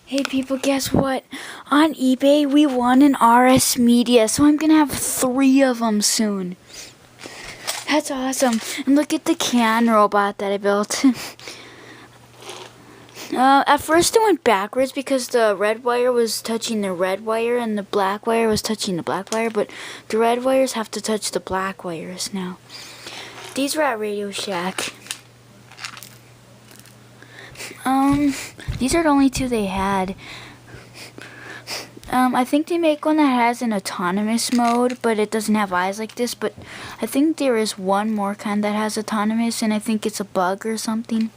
Hey people, guess what? On eBay, we won an RS Media, so I'm gonna have 3 of them soon. That's awesome. And look at the can robot that I built. At first it went backwards because the red wire was touching the red wire and the black wire was touching the black wire, but the red wires have to touch the black wires now. These were at Radio Shack. These are the only 2 they had. I think they make one that has an autonomous mode, but it doesn't have eyes like this, but I think there is one more kind that has autonomous, and I think it's a bug or something.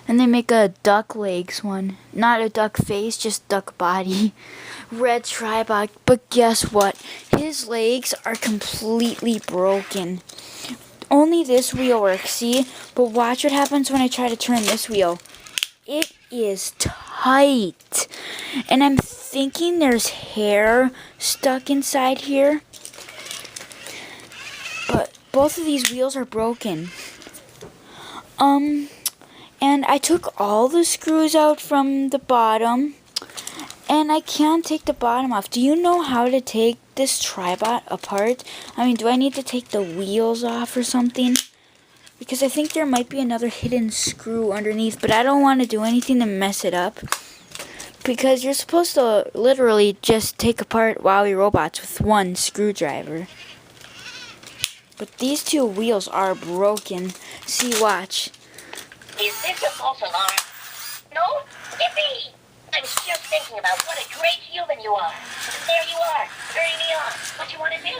And they make a duck legs one. Not a duck face, just duck body. Red tribot, but guess what? His legs are completely broken. Only this wheel works, see? But watch what happens when I try to turn this wheel. It is tight. And I'm thinking there's hair stuck inside here. But both of these wheels are broken. And I took all the screws out from the bottom. And I can't take the bottom off. Do you know how to take this tribot apart? I mean, do I need to take the wheels off or something? Because I think there might be another hidden screw underneath, but I don't want to do anything to mess it up. Because you're supposed to literally just take apart wowwee robots with 1 screwdriver. But these 2 wheels are broken. See, watch. Is this a false alarm? No? Yippee! I was just thinking about what a great human you are. And there you are, turning me on. What you want to do?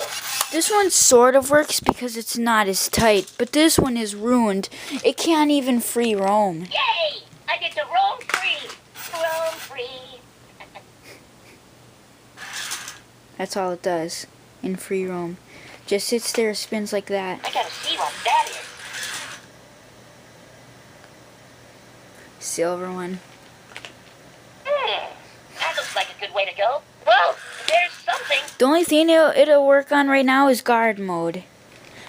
This one sort of works because it's not as tight, but this one is ruined. It can't even free roam. Yay! I get to roam free. Roam free. That's all it does in free roam. Just sits there, spins like that. I gotta see what that is. Silver one. That looks like a good way to go. Whoa! There's something. The only thing it'll work on right now is guard mode.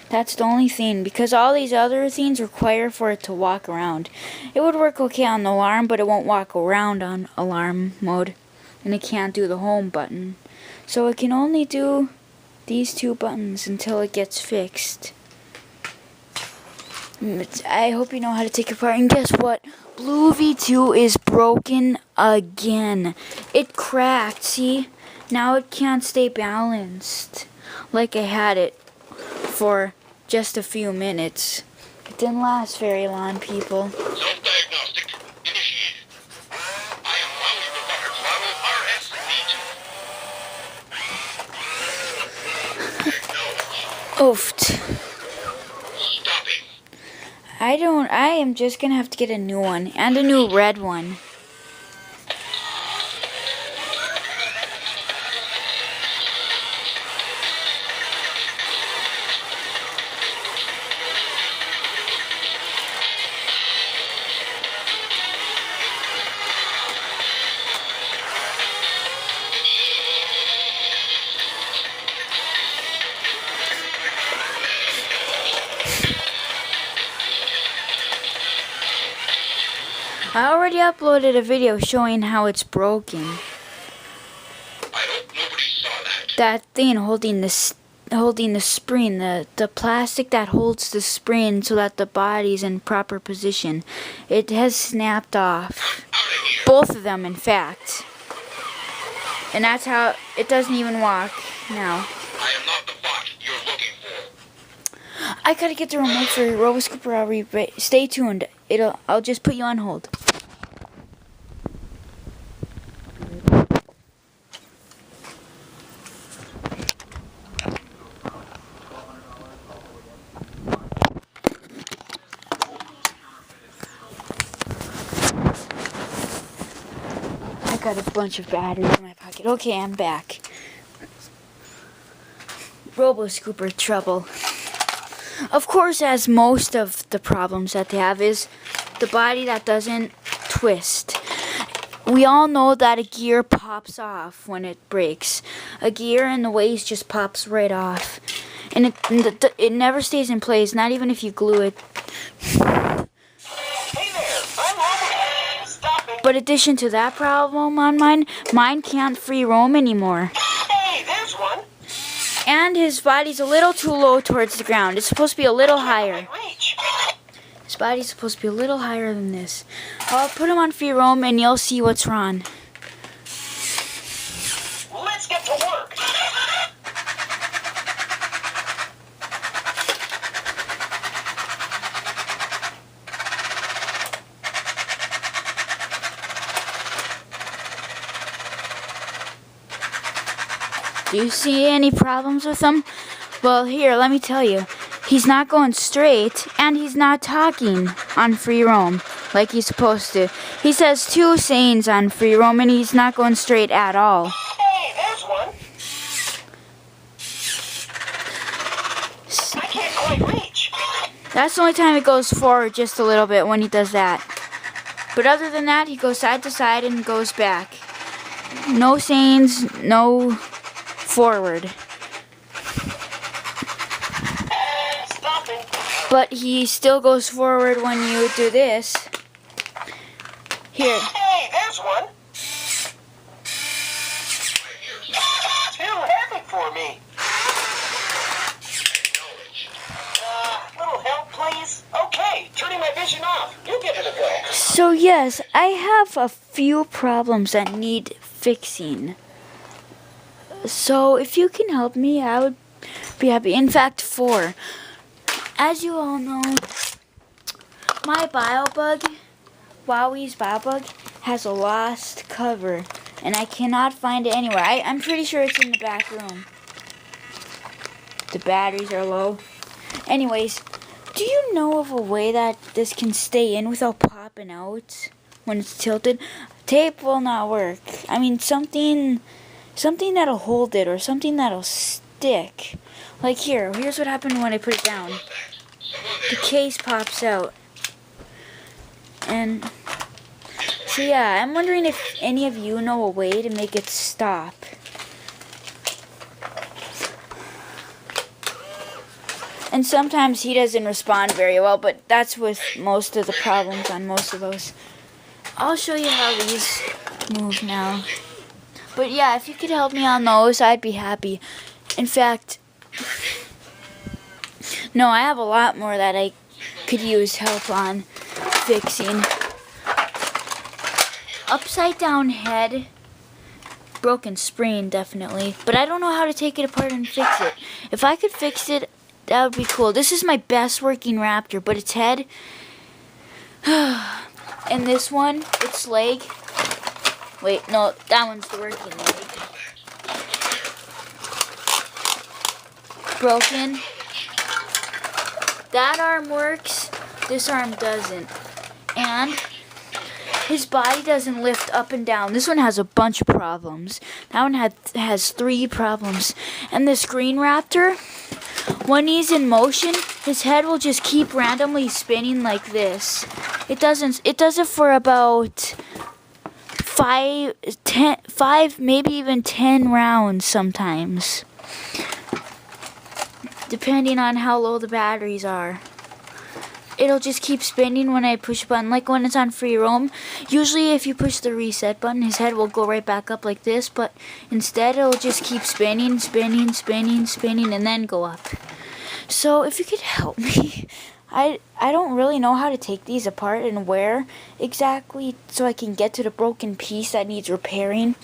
That's the only thing, because all these other things require for it to walk around. It would work okay on the alarm, but it won't walk around on alarm mode. And it can't do the home button. So it can only do these 2 buttons until it gets fixed. I hope you know how to take it apart. And guess what? Blue V2 is broken again. It cracked, see? Now it can't stay balanced like I had it for just a few minutes. It didn't last very long, people. Self-diagnostic initiated. I am wowwee roboter model RS V2. Oofed. Stopping. I am just gonna have to get a new one and a new red one. I already uploaded a video showing how it's broken. I hope nobody saw that. That thing holding the spring, the plastic that holds the spring so that the body's in proper position. It has snapped off. Out of here. Both of them, in fact. And that's how it doesn't even walk now. I am not the bot you're looking for. I gotta get the remote for RoboScooper. I'll be right. Stay tuned. I'll just put you on hold. I got a bunch of batteries in my pocket. Okay, I'm back. RoboScooper trouble. Of course, as most of the problems that they have is the body that doesn't twist. We all know that a gear pops off when it breaks. A gear in the waist just pops right off. And it never stays in place, not even if you glue it. Hey there, I'm Robert. Stop it. But addition to that problem on mine can't free roam anymore. Hey, there's one. And his body's a little too low towards the ground. It's supposed to be a little higher. Reach. His body's supposed to be a little higher than this. I'll put him on free roam and you'll see what's wrong. Let's get to work. Do you see any problems with him? Well, here, let me tell you. He's not going straight, and he's not talking on free roam like he's supposed to. He says 2 sayings on free roam, and he's not going straight at all. Hey, there's one. I can't quite reach. That's the only time he goes forward just a little bit when he does that. But other than that, he goes side to side and goes back. No sayings, no forward. Stopping. But he still goes forward when you do this. Here. Hey, there's one. Too heavy for me. Little help, please? Okay, turning my vision off. You give it a go. So yes, I have a few problems that need fixing. So if you can help me, I would be happy. In fact, 4. As you all know, my BioBug, wowwee's BioBug, has a lost cover, and I cannot find it anywhere. I'm pretty sure it's in the back room. The batteries are low. Anyways, do you know of a way that this can stay in without popping out when it's tilted? Tape will not work. I mean, something that'll hold it or something that'll stick. Like here's what happened when I put it down. The case pops out. And so yeah, I'm wondering if any of you know a way to make it stop. And sometimes he doesn't respond very well, but that's with most of the problems on most of those. I'll show you how these move now. But yeah, if you could help me on those, I'd be happy. In fact, no, I have a lot more that I could use help on fixing. Upside down head, broken spring definitely, but I don't know how to take it apart and fix it. If I could fix it, that would be cool. This is my best working Raptor, but its head, and this one, its leg. Wait, no, that one's the working leg. Broken. That arm works, this arm doesn't. And his body doesn't lift up and down. This one has a bunch of problems. That one has 3 problems. And this green Raptor, when he's in motion, his head will just keep randomly spinning like this. It does it for about 5, maybe even 10 rounds sometimes, depending on how low the batteries are. It'll just keep spinning when I push a button, like when it's on free roam. Usually if you push the reset button, his head will go right back up like this, but instead it'll just keep spinning, spinning, spinning, spinning, and then go up. So if you could help me, I don't really know how to take these apart and where exactly so I can get to the broken piece that needs repairing.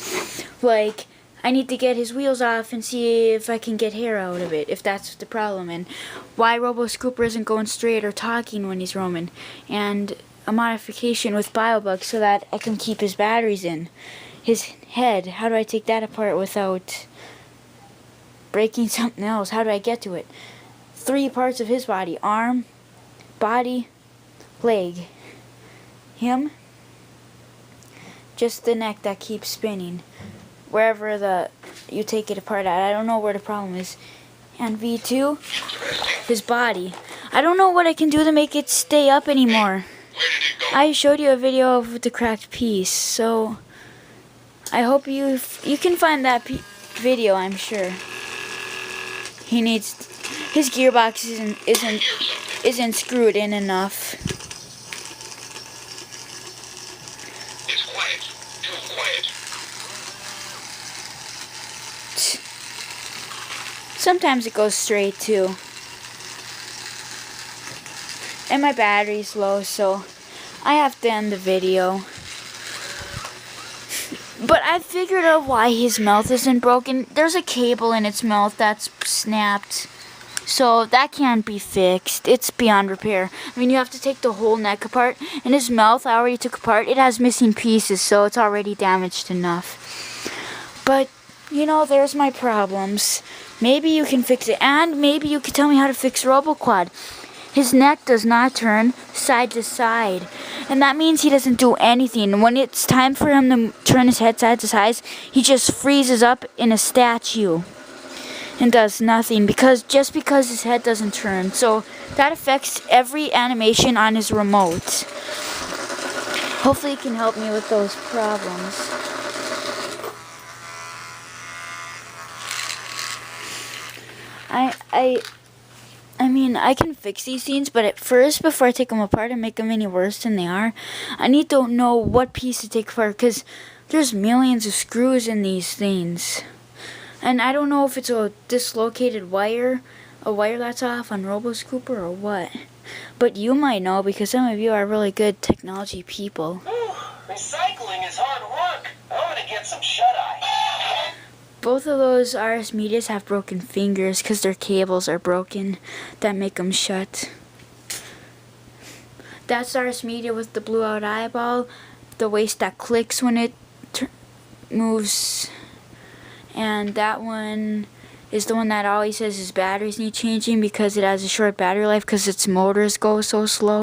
Like, I need to get his wheels off and see if I can get hair out of it, if that's the problem, and why Robo Scooper isn't going straight or talking when he's roaming, and a modification with BioBug so that I can keep his batteries in. His head, how do I take that apart without breaking something else? How do I get to it? 3 parts of his body: arm, body, leg. Him, just the neck that keeps spinning. Wherever you take it apart at. I don't know where the problem is. And V2, his body. I don't know what I can do to make it stay up anymore. I showed you a video of the cracked piece, so I hope you can find that video, I'm sure. His gearbox isn't screwed in enough. It's quite Sometimes it goes straight too. And my battery's low, so I have to end the video. But I figured out why his mouth isn't broken. There's a cable in its mouth that's snapped. So that can't be fixed. It's beyond repair. I mean, you have to take the whole neck apart. And his mouth, I already took apart. It has missing pieces, so it's already damaged enough. But, you know, there's my problems. Maybe you can fix it. And maybe you can tell me how to fix RoboQuad. His neck does not turn side to side. And that means he doesn't do anything. When it's time for him to turn his head side to side, he just freezes up in a statue. And does nothing just because his head doesn't turn. So that affects every animation on his remote. Hopefully it can help me with those problems. I mean, I can fix these things, but at first, before I take them apart and make them any worse than they are, I need to know what piece to take apart, because there's millions of screws in these things. And I don't know if it's a dislocated wire, a wire that's off on RoboScooper or what. But you might know because some of you are really good technology people. Ooh, recycling is hard work. I'm gonna get some shut-eye. Both of those RS Medias have broken fingers because their cables are broken that make them shut. That's RS Media with the blew out eyeball, the waist that clicks when it moves. And that one is the one that always says his batteries need changing because it has a short battery life because its motors go so slow.